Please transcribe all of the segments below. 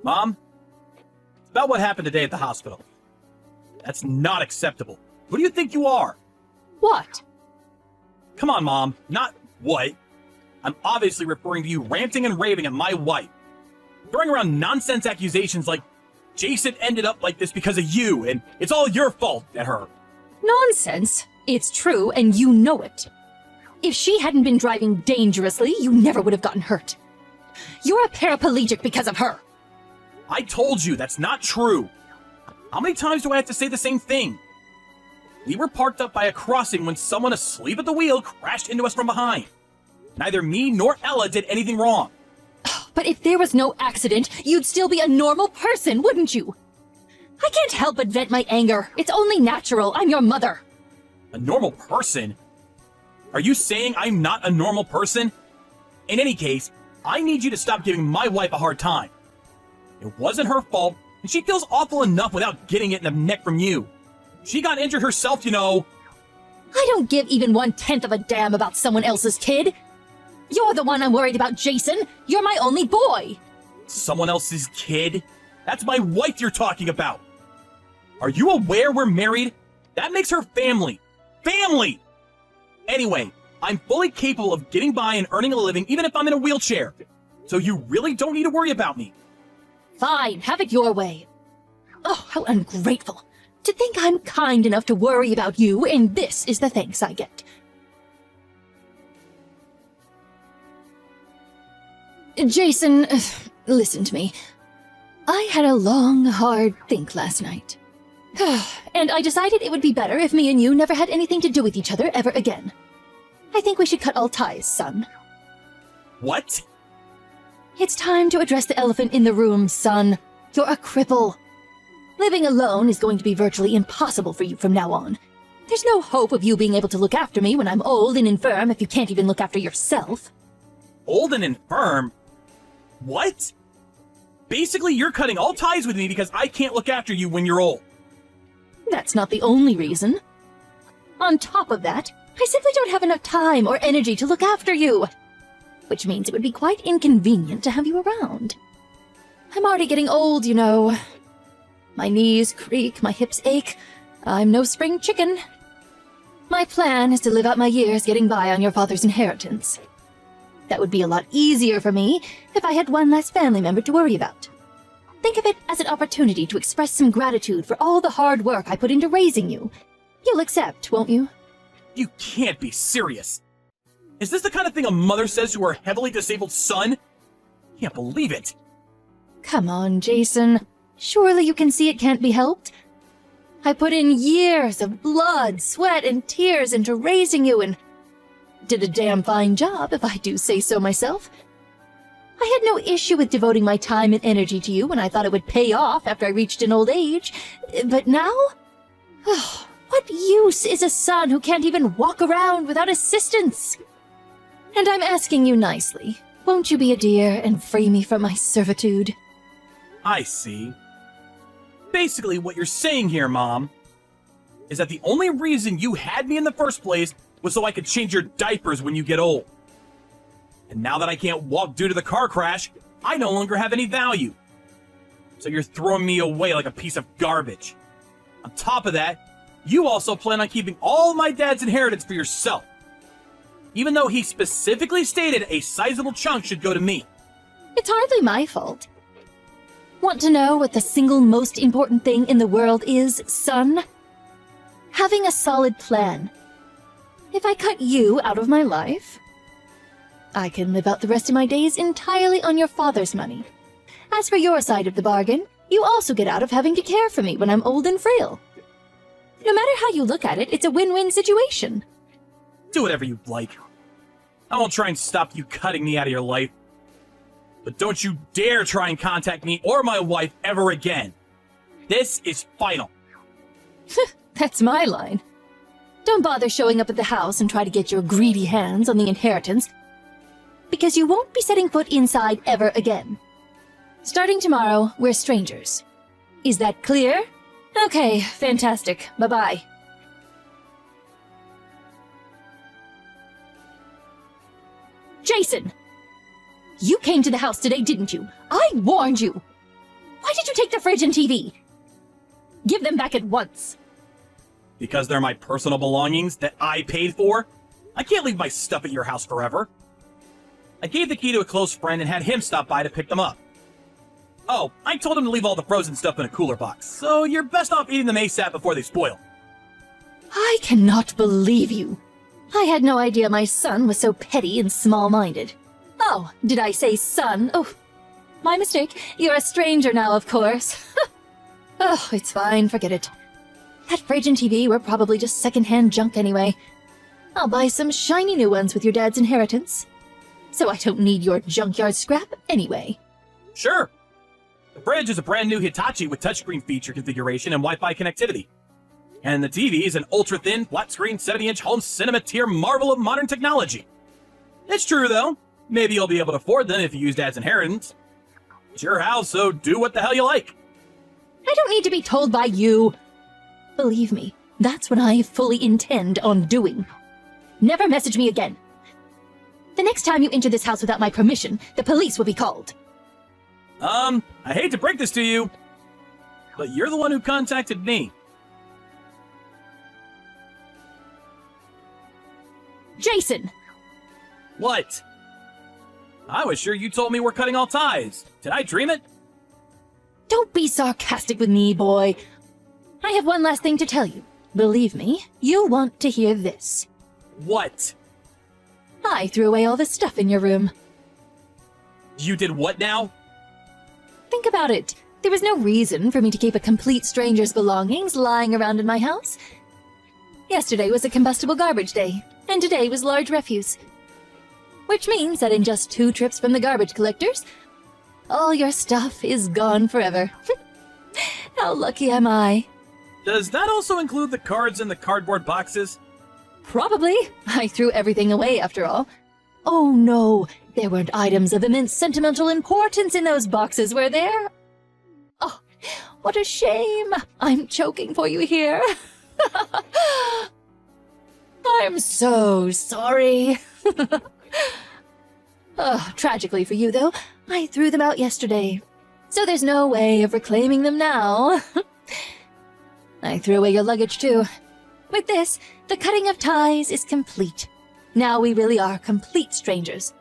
Mom, it's about what happened today at the hospital. That's not acceptable. Who do you think you are? What? Come on, Mom. Not what. I'm obviously referring to you ranting and raving at my wife. Throwing around nonsense accusations like Jason ended up like this because of you, and it's all your fault at her. Nonsense. It's true, and you know it. If she hadn't been driving dangerously, you never would have gotten hurt. You're a paraplegic because of her. I told you that's not true. How many times do I have to say the same thing? We were parked up by a crossing when someone asleep at the wheel crashed into us from behind. Neither me nor Ella did anything wrong. But if there was no accident, you'd still be a normal person, wouldn't you? I can't help but vent my anger. It's only natural. I'm your mother. A normal person? Are you saying I'm not a normal person? In any case, I need you to stop giving my wife a hard time. It wasn't her fault, and she feels awful enough without getting it in the neck from you. She got injured herself, you know. I don't give even 1/10 of a damn about someone else's kid. You're the one I'm worried about, Jason. You're my only boy. Someone else's kid? That's my wife you're talking about. Are you aware we're married? That makes her family. Family! Anyway, I'm fully capable of getting by and earning a living even if I'm in a wheelchair. So you really don't need to worry about me. Fine, have it your way. Oh, how ungrateful. To think I'm kind enough to worry about you, and this is the thanks I get. Jason, listen to me. I had a long, hard think last night. And I decided it would be better if me and you never had anything to do with each other ever again. I think we should cut all ties, son. What? It's time to address the elephant in the room, son. You're a cripple. Living alone is going to be virtually impossible for you from now on. There's no hope of you being able to look after me when I'm old and infirm if you can't even look after yourself. Old and infirm? What? Basically, you're cutting all ties with me because I can't look after you when you're old. That's not the only reason. On top of that, I simply don't have enough time or energy to look after you. Which means it would be quite inconvenient to have you around. I'm already getting old, you know. My knees creak, my hips ache. I'm no spring chicken. My plan is to live out my years getting by on your father's inheritance. That would be a lot easier for me if I had one less family member to worry about. Think of it as an opportunity to express some gratitude for all the hard work I put into raising you. You'll accept, won't you? You can't be serious. Is this the kind of thing a mother says to her heavily disabled son? Can't believe it. Come on, Jason. Surely you can see it can't be helped. I put in years of blood, sweat, and tears into raising you and did a damn fine job, if I do say so myself. I had no issue with devoting my time and energy to you when I thought it would pay off after I reached an old age. But now? What use is a son who can't even walk around without assistance? And I'm asking you nicely, won't you be a dear and free me from my servitude? I see. Basically, what you're saying here, Mom, is that the only reason you had me in the first place was so I could change your diapers when you get old. And now that I can't walk due to the car crash, I no longer have any value. So you're throwing me away like a piece of garbage. On top of that, you also plan on keeping all my dad's inheritance for yourself. Even though he specifically stated a sizable chunk should go to me. It's hardly my fault. Want to know what the single most important thing in the world is, son? Having a solid plan. If I cut you out of my life, I can live out the rest of my days entirely on your father's money. As for your side of the bargain, you also get out of having to care for me when I'm old and frail. No matter how you look at it, it's a win-win situation. Do whatever you like. I won't try and stop you cutting me out of your life. But don't you dare try and contact me or my wife ever again. This is final. That's my line. Don't bother showing up at the house and try to get your greedy hands on the inheritance, because you won't be setting foot inside ever again. Starting tomorrow, we're strangers. Is that clear? Okay, fantastic. Bye-bye. Jason! You came to the house today, didn't you? I warned you! did you take the fridge and TV? Give them back at once. Because they're my personal belongings that I paid for? I can't leave my stuff at your house forever. I gave the key to a close friend and had him stop by to pick them up. Oh, I told him to leave all the frozen stuff in a cooler box, so you're best off eating them ASAP before they spoil. I cannot believe you. I had no idea my son was so petty and small-minded. Oh, did I say son? Oh, my mistake. You're a stranger now, of course. Oh, it's fine, forget it. That fridge and TV were probably just second-hand junk anyway. I'll buy some shiny new ones with your dad's inheritance. So I don't need your junkyard scrap anyway. Sure. The fridge is a brand new Hitachi with touchscreen feature configuration and Wi-Fi connectivity. And the TV is an ultra-thin, flat-screen, 70-inch home cinema tier marvel of modern technology. It's true, though. Maybe you'll be able to afford them if you use Dad's inheritance. It's your house, so do what the hell you like. I don't need to be told by you. Believe me, that's what I fully intend on doing. Never message me again. The next time you enter this house without my permission, the police will be called. I hate to break this to you, but you're the one who contacted me. Jason! What? I was sure you told me we're cutting all ties. Did I dream it? Don't be sarcastic with me, boy. I have one last thing to tell you. Believe me, you'll want to hear this. What? I threw away all the stuff in your room. You did what now? Think about it. There was no reason for me to keep a complete stranger's belongings lying around in my house. Yesterday was a combustible garbage day, and today was large refuse. Which means that in just 2 trips from the garbage collectors, all your stuff is gone forever. How lucky am I? Does that also include the cards in the cardboard boxes? Probably. I threw everything away after all. Oh no, there weren't items of immense sentimental importance in those boxes, were there? Oh, what a shame. I'm choking for you here. I'm so sorry. Oh, tragically for you, though, I threw them out yesterday, so there's no way of reclaiming them now. I threw away your luggage, too. With this, the cutting of ties is complete. Now we really are complete strangers.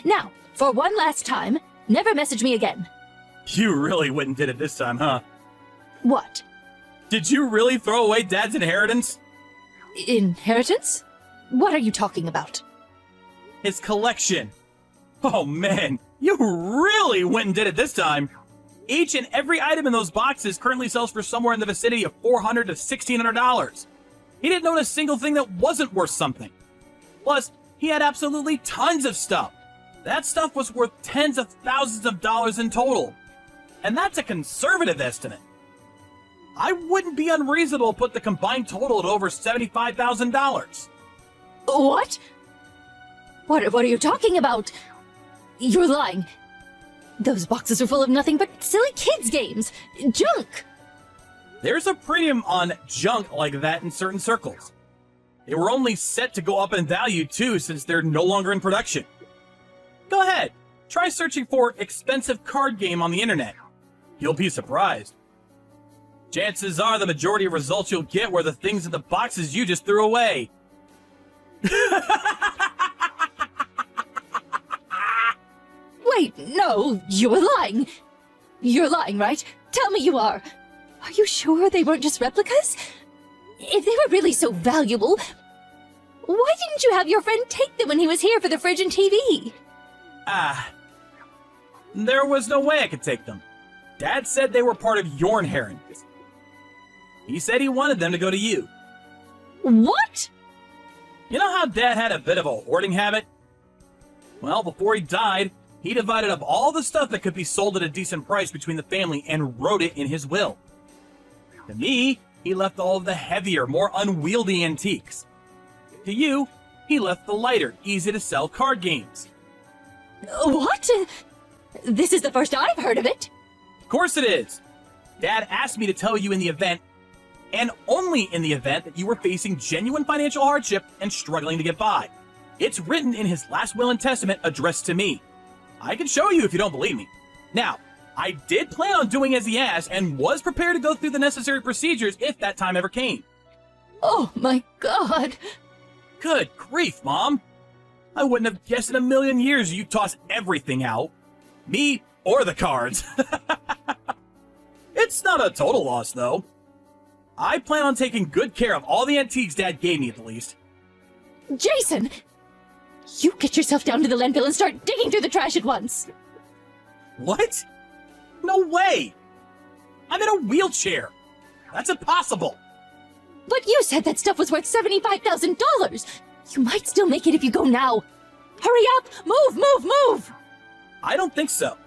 Now, for one last time, never message me again. You really went and did it this time, huh? What? Did you really throw away Dad's inheritance? Inheritance? What are you talking about? His collection. Oh man, you really went and did it this time. Each and every item in those boxes currently sells for somewhere in the vicinity of $400 to $1,600. He didn't own a single thing that wasn't worth something. Plus, he had absolutely tons of stuff. That stuff was worth tens of thousands of dollars in total. And that's a conservative estimate. I wouldn't be unreasonable to put the combined total at over $75,000. What? What are you talking about? You're lying. Those boxes are full of nothing but silly kids' games. Junk! There's a premium on junk like that in certain circles. They were only set to go up in value too, since they're no longer in production. Go ahead, try searching for expensive card game on the internet. You'll be surprised. Chances are the majority of results you'll get were the things in the boxes you just threw away. Wait, no, you're lying. You're lying, right? Tell me you are. Are you sure they weren't just replicas? If they were really so valuable, why didn't you have your friend take them when he was here for the fridge and TV? There was no way I could take them. Dad said they were part of your inheritance. He said he wanted them to go to you. What? You know how Dad had a bit of a hoarding habit? Well, before he died, he divided up all the stuff that could be sold at a decent price between the family and wrote it in his will. To me, he left all of the heavier, more unwieldy antiques. To you, he left the lighter, easy-to-sell card games. What? This is the first I've heard of it. Of course it is. Dad asked me to tell you in the event, and only in the event, that you were facing genuine financial hardship and struggling to get by. It's written in his last will and testament addressed to me. I can show you if you don't believe me. Now, I did plan on doing as he asked and was prepared to go through the necessary procedures if that time ever came. Oh my god. Good grief, Mom. I wouldn't have guessed in a million years you'd toss everything out. Me or the cards. It's not a total loss, though. I plan on taking good care of all the antiques Dad gave me, at least. Jason! You get yourself down to the landfill and start digging through the trash at once. What? No way! I'm in a wheelchair. That's impossible. But you said that stuff was worth $75,000. You might still make it if you go now. Hurry up! Move! I don't think so.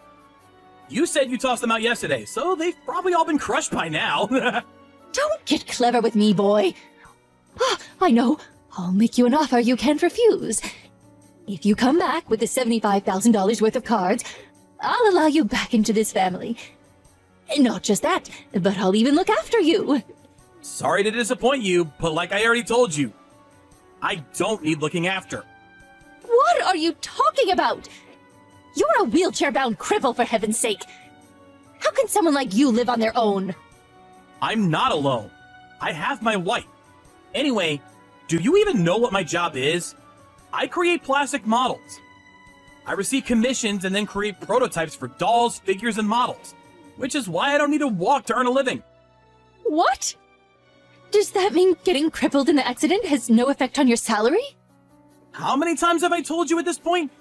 You said you tossed them out yesterday, so they've probably all been crushed by now. Don't get clever with me, boy. Ah, I know. I'll make you an offer you can't refuse. If you come back with the $75,000 worth of cards, I'll allow you back into this family. Not just that, but I'll even look after you. Sorry to disappoint you, but like I already told you, I don't need looking after. What are you talking about? You're a wheelchair-bound cripple, for heaven's sake. How can someone like you live on their own? I'm not alone. I have my wife. Anyway, do you even know what my job is? I create plastic models. I receive commissions and then create prototypes for dolls, figures, and models, which is why I don't need to walk to earn a living. What? Does that mean getting crippled in the accident has no effect on your salary? How many times have I told you at this point?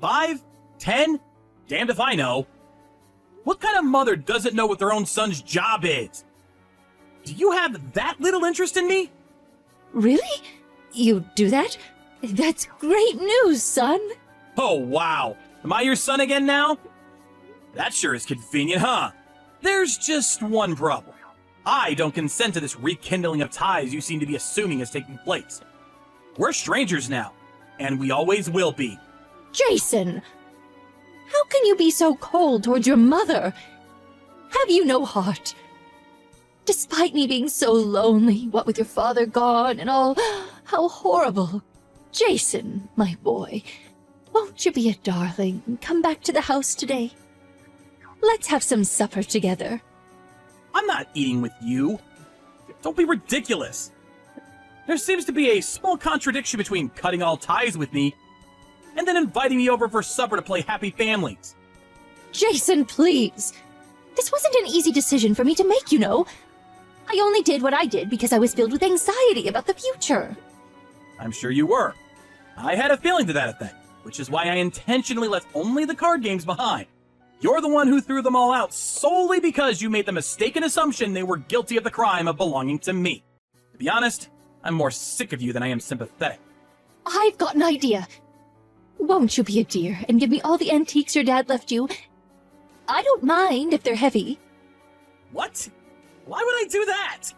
5? 10? Damned if I know. What kind of mother doesn't know what their own son's job is? Do you have that little interest in me? Really? You do that? That's great news, son. Oh, wow. Am I your son again now? That sure is convenient, huh? There's just one problem. I don't consent to this rekindling of ties you seem to be assuming is taking place. We're strangers now, and we always will be. Jason! How can you be so cold towards your mother? Have you no heart? Despite me being so lonely, what with your father gone and all, how horrible. Jason, my boy, won't you be a darling and come back to the house today? Let's have some supper together. I'm not eating with you. Don't be ridiculous. There seems to be a small contradiction between cutting all ties with me and then inviting me over for supper to play Happy Families. Jason, please. This wasn't an easy decision for me to make, you know. I only did what I did because I was filled with anxiety about the future. I'm sure you were. I had a feeling to that effect, which is why I intentionally left only the card games behind. You're the one who threw them all out solely because you made the mistaken assumption they were guilty of the crime of belonging to me. To be honest, I'm more sick of you than I am sympathetic. I've got an idea. Won't you be a dear and give me all the antiques your dad left you? I don't mind if they're heavy. What? Why would I do that?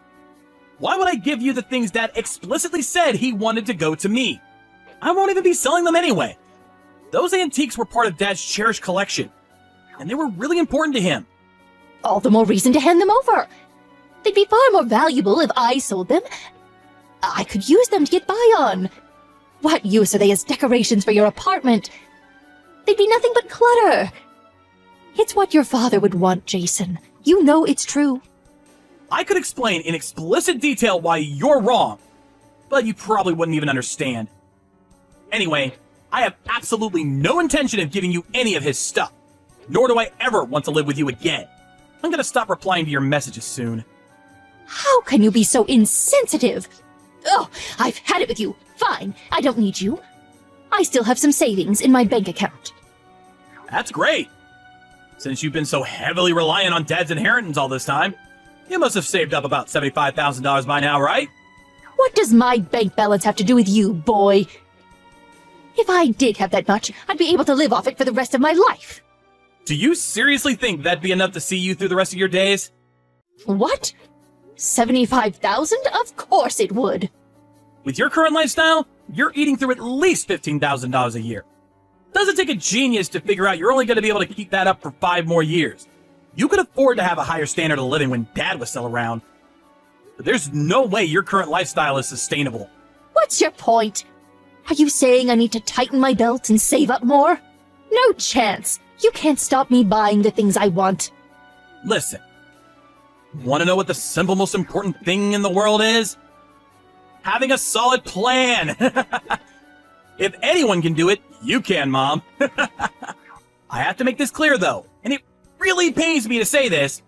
Why would I give you the things Dad explicitly said he wanted to go to me? I won't even be selling them anyway. Those antiques were part of Dad's cherished collection, and they were really important to him. All the more reason to hand them over. They'd be far more valuable if I sold them. I could use them to get by on. What use are they as decorations for your apartment? They'd be nothing but clutter. It's what your father would want, Jason. You know it's true. I could explain in explicit detail why you're wrong, but you probably wouldn't even understand. Anyway, I have absolutely no intention of giving you any of his stuff, nor do I ever want to live with you again. I'm gonna stop replying to your messages soon. How can you be so insensitive? Oh, I've had it with you. Fine, I don't need you. I still have some savings in my bank account. That's great. Since you've been so heavily reliant on Dad's inheritance all this time, you must have saved up about $75,000 by now, right? What does my bank balance have to do with you, boy? If I did have that much, I'd be able to live off it for the rest of my life. Do you seriously think that'd be enough to see you through the rest of your days? What? 75,000? Of course it would. With your current lifestyle, you're eating through at least $15,000 a year. Doesn't take a genius to figure out you're only going to be able to keep that up for 5 more years. You could afford to have a higher standard of living when Dad was still around. But there's no way your current lifestyle is sustainable. What's your point? Are you saying I need to tighten my belt and save up more? No chance. You can't stop me buying the things I want. Listen, want to know what the simple, most important thing in the world is? Having a solid plan. If anyone can do it, you can, Mom. I have to make this clear, though, and it really pains me to say this,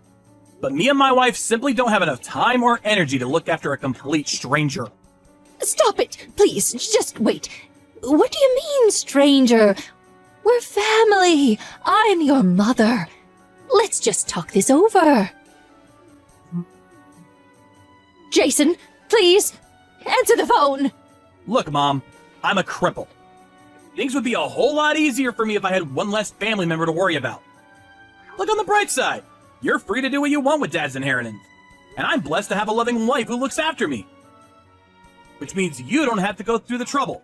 but me and my wife simply don't have enough time or energy to look after a complete stranger. Stop it, please, just wait. What do you mean, stranger? We're family. I'm your mother. Let's just talk this over. Jason, please, answer the phone. Look, Mom, I'm a cripple. Things would be a whole lot easier for me if I had one less family member to worry about. Look on the bright side. You're free to do what you want with Dad's inheritance. And I'm blessed to have a loving wife who looks after me. Which means you don't have to go through the trouble.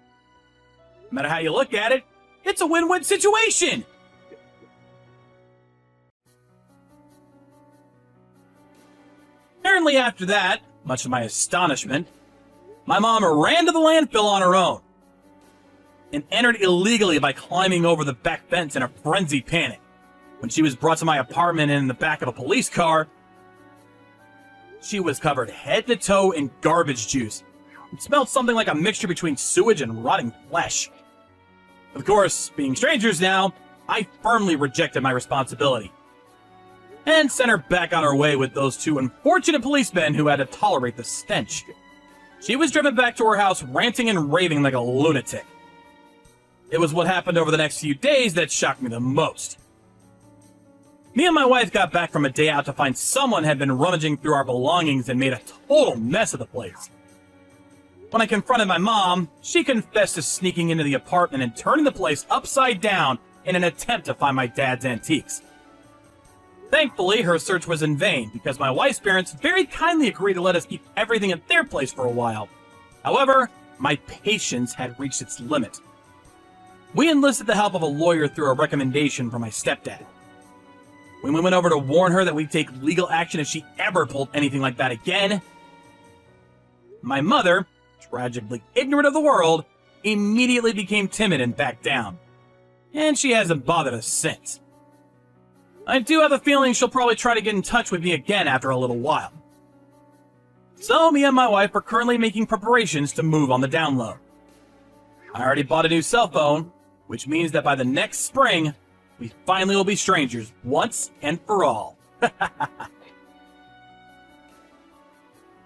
No matter how you look at it, it's a win-win situation. Apparently after that, much to my astonishment, my mom ran to the landfill on her own and entered illegally by climbing over the back fence in a frenzied panic. When she was brought to my apartment in the back of a police car, she was covered head to toe in garbage juice. It smelled something like a mixture between sewage and rotting flesh. Of course, being strangers now, I firmly rejected my responsibility and sent her back on her way with those two unfortunate policemen who had to tolerate the stench. She was driven back to her house ranting and raving like a lunatic. It was what happened over the next few days that shocked me the most. Me and my wife got back from a day out to find someone had been rummaging through our belongings and made a total mess of the place. When I confronted my mom, she confessed to sneaking into the apartment and turning the place upside down in an attempt to find my dad's antiques. Thankfully, her search was in vain because my wife's parents very kindly agreed to let us keep everything at their place for a while. However, my patience had reached its limit. We enlisted the help of a lawyer through a recommendation from my stepdad. When we went over to warn her that we'd take legal action if she ever pulled anything like that again, my mother, tragically ignorant of the world, immediately became timid and backed down. And she hasn't bothered us since. I do have a feeling she'll probably try to get in touch with me again after a little while. So me and my wife are currently making preparations to move on the down low. I already bought a new cell phone, which means that by the next spring, we finally will be strangers once and for all.